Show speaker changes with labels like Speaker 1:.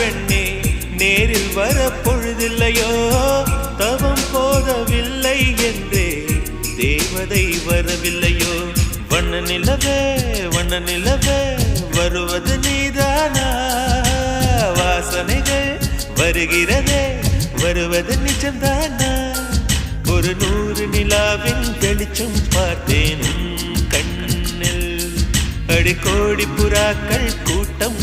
Speaker 1: பெண்ணே நேரில் வர பொழுதில்லையோ தவம் போதவில்லை என்றே தேவதை வரவில்லையோ வண்ண நிலவே வருவது நீதானா வாசனைகள் வருகிறதே வருவது நிஜம்தானா ஒரு 100 நிலாவின் வெளிச்சம் பார்த்தேன் கண்ணில் அடிக்கோடி புறாக்கள் கூட்டம்